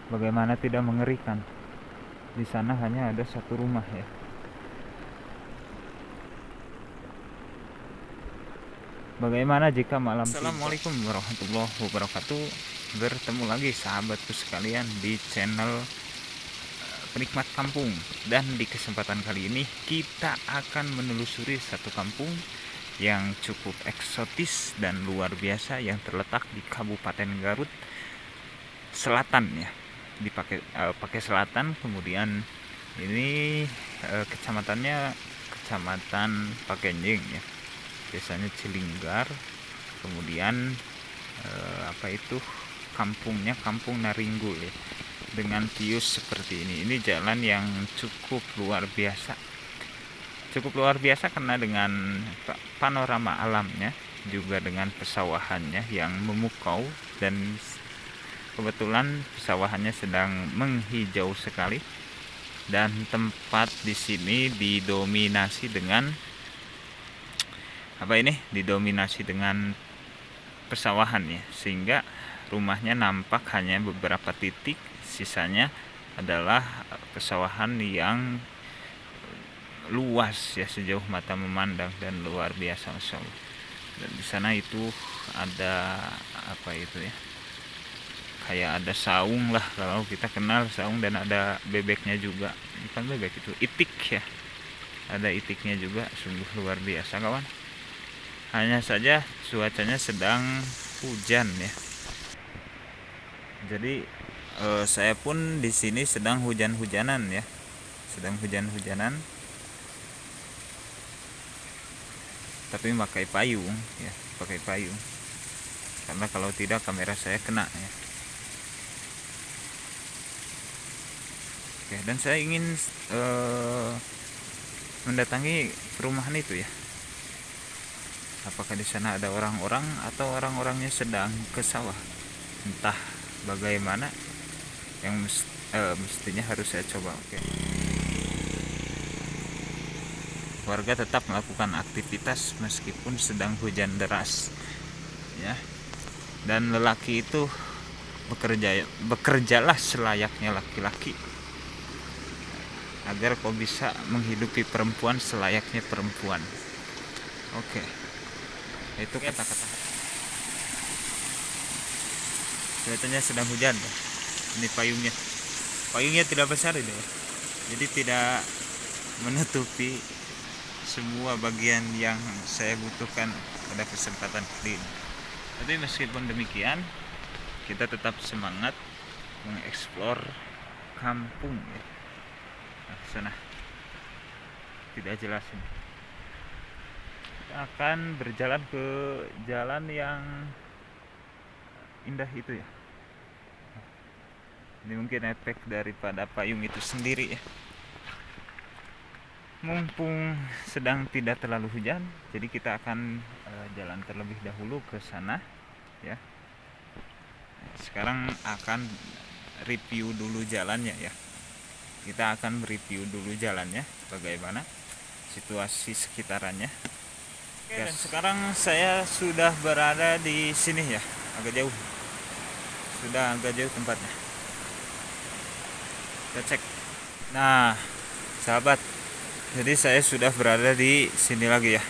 Bagaimana tidak mengerikan? Di sana hanya ada satu rumah ya. Bagaimana jika malam Assalamualaikum warahmatullahi wabarakatuh. Bertemu lagi sahabatku sekalian di channel Penikmat Kampung. Dan di kesempatan kali ini kita akan menelusuri satu kampung yang cukup eksotis dan luar biasa yang terletak di Kabupaten Garut Selatan ya. Pakai selatan, kemudian ini kecamatannya Kecamatan Pakenjing ya. Biasanya Cilinggar. Kemudian kampungnya Kampung Naringgul ya, dengan views seperti ini jalan yang cukup luar biasa karena dengan panorama alamnya, juga dengan pesawahannya yang memukau, dan kebetulan pesawahannya sedang menghijau sekali, dan tempat di sini didominasi dengan persawahan ya, sehingga rumahnya nampak hanya beberapa titik, sisanya adalah pesawahan yang luas ya, sejauh mata memandang, dan luar biasa Masya Allah. Dan di sana itu ada kayak ada saung lah, kalau kita kenal saung, dan ada bebeknya juga, bukan bebek, itu itik ya, ada itiknya juga. Sungguh luar biasa kawan. Hanya saja cuacanya sedang hujan ya. Jadi saya pun di sini sedang hujan-hujanan ya. Tapi pakai payung ya, karena kalau tidak kamera saya kena ya. Oke, dan saya ingin mendatangi perumahan itu ya. Apakah di sana ada orang-orang atau orang-orangnya sedang ke sawah? Entah bagaimana, yang mestinya harus saya coba. Oke. Warga tetap melakukan aktivitas meskipun sedang hujan deras ya. Dan lelaki itu bekerjalah selayaknya laki-laki, agar kau bisa menghidupi perempuan selayaknya perempuan. Oke. Itu kata-kata. Kelihatannya sedang hujan ya. Ini payungnya tidak besar ini ya, jadi tidak menutupi semua bagian yang saya butuhkan pada kesempatan kali ini. Tapi meskipun demikian, kita tetap semangat mengeksplor kampung ya. Nah, sana tidak jelas ini. Kita akan berjalan ke jalan yang indah itu ya. Ini mungkin efek daripada payung itu sendiri ya. Mumpung sedang tidak terlalu hujan, jadi kita akan jalan terlebih dahulu ke sana ya. Sekarang akan review dulu jalannya ya. Kita akan mereview dulu jalannya, bagaimana situasi sekitarannya. Oke, dan sekarang saya sudah berada di sini ya, agak jauh tempatnya. Kita cek. Nah, sahabat, jadi saya sudah berada di sini lagi ya.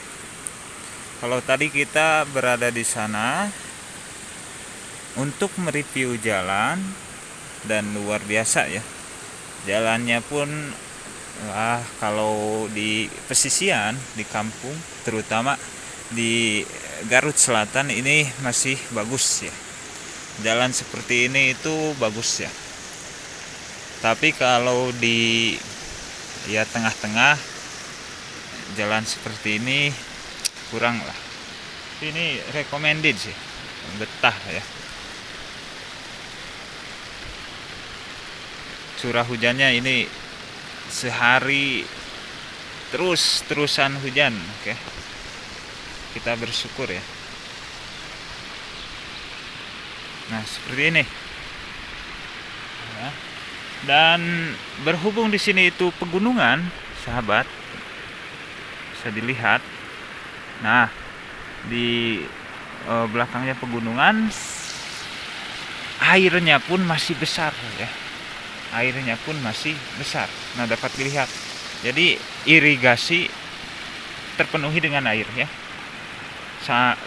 Kalau tadi kita berada di sana untuk mereview jalan, dan luar biasa ya. Jalannya pun kalau di pesisian, di kampung, terutama di Garut Selatan ini masih bagus ya. Jalan seperti ini itu bagus ya. Tapi kalau di tengah-tengah jalan seperti ini kurang lah. Ini recommended sih, betah ya. Curah hujannya ini sehari terusan hujan. Oke. Kita bersyukur ya. Nah, seperti ini. Ya. Dan berhubung di sini itu pegunungan, sahabat, bisa dilihat. Nah, di belakangnya pegunungan, airnya pun masih besar ya. airnya pun masih besar. Nah, dapat dilihat. Jadi irigasi terpenuhi dengan air ya.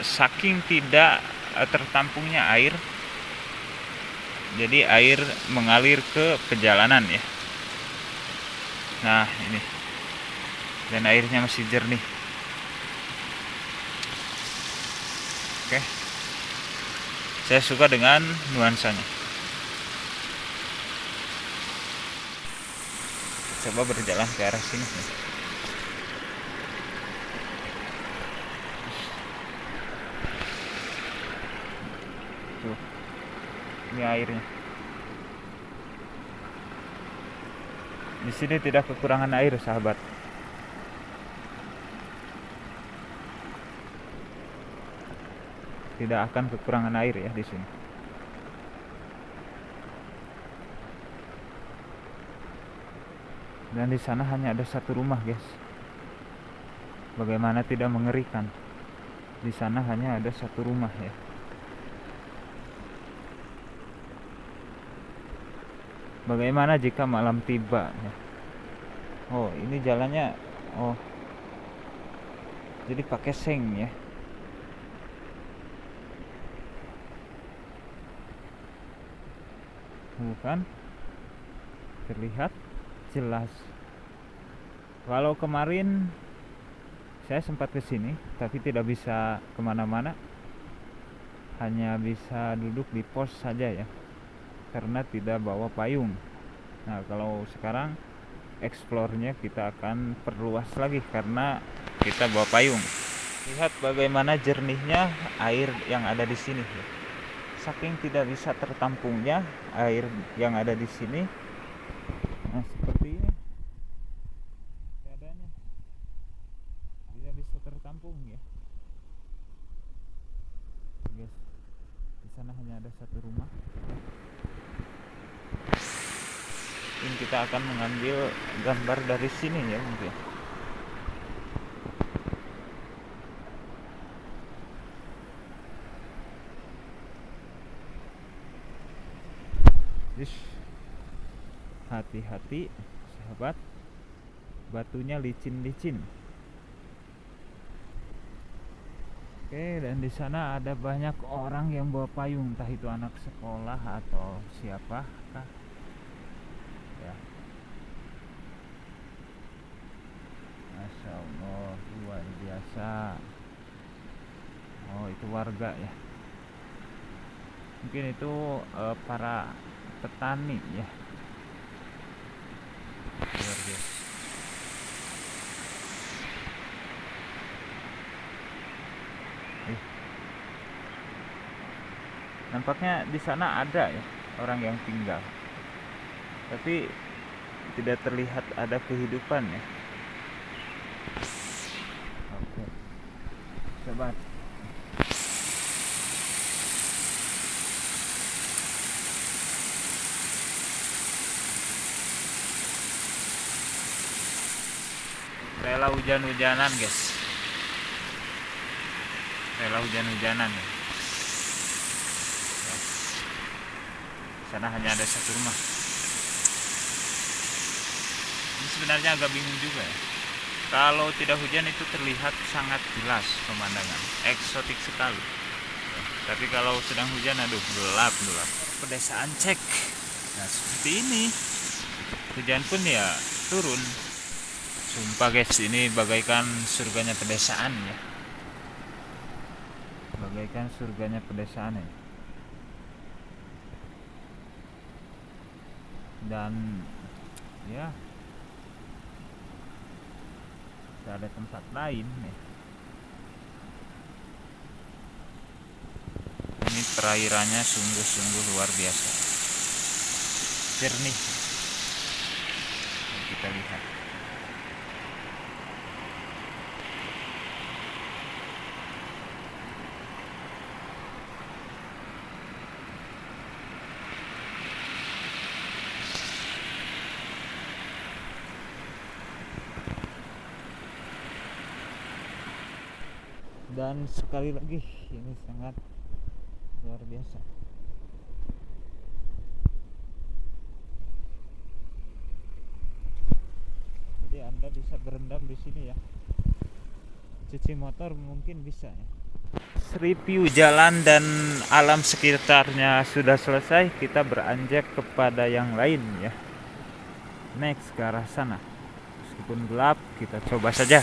Saking tidak tertampungnya air, jadi air mengalir ke pejalanan ya. Nah, ini. Dan airnya masih jernih. Oke. Saya suka dengan nuansanya. Coba berjalan ke arah sini. Tuh. Ini airnya. Di sini tidak kekurangan air, sahabat. Tidak akan kekurangan air ya di sini. Dan di sana hanya ada satu rumah, guys. Bagaimana tidak mengerikan? Di sana hanya ada satu rumah ya. Bagaimana jika malam tiba ya? Oh, ini jalannya. Oh, jadi pakai seng ya. Bukan? Terlihat jelas. Kalau kemarin saya sempat ke sini, tapi tidak bisa kemana-mana. Hanya bisa duduk di pos saja ya, karena tidak bawa payung. Nah, kalau sekarang explore-nya kita akan perluas lagi karena kita bawa payung. Lihat bagaimana jernihnya air yang ada di sini ya. Saking tidak bisa tertampungnya air yang ada di sini. Nah, seperti ini keadaannya. Tidak bisa tertampung ya. Guys, di sana hanya ada satu rumah. Mungkin kita akan mengambil gambar dari sini ya mungkin. Hati-hati sahabat, batunya licin-licin. Oke, dan di sana ada banyak orang yang bawa payung, entah itu anak sekolah atau siapa kah ya. Masya Allah, luar biasa. Oh, itu warga ya. Mungkin itu para petani ya. Luar biasa. Nampaknya di sana ada ya orang yang tinggal, tapi tidak terlihat ada kehidupan ya. Oke, sobat. Rela hujan-hujanan, guys. Rela hujan-hujanan ya. Sana hanya ada satu rumah. Ini sebenarnya agak bingung juga ya. Kalau tidak hujan itu terlihat sangat jelas pemandangan, eksotik sekali. Tapi kalau sedang hujan, aduh, gelap. Pedesaan cek. Nah, seperti ini. Hujan pun ya turun. Sumpah guys, ini bagaikan surganya pedesaan ya. Bagaikan surganya pedesaan ya. Dan ya, tidak ada tempat lain nih. Ini perairannya sungguh-sungguh luar biasa, jernih. Kita lihat. Dan sekali lagi, ini sangat luar biasa. Anda bisa berendam di sini ya. Cuci motor mungkin bisa ya. Review jalan dan alam sekitarnya sudah selesai, kita beranjak kepada yang lain ya. Next ke arah sana. Meskipun gelap, kita coba saja.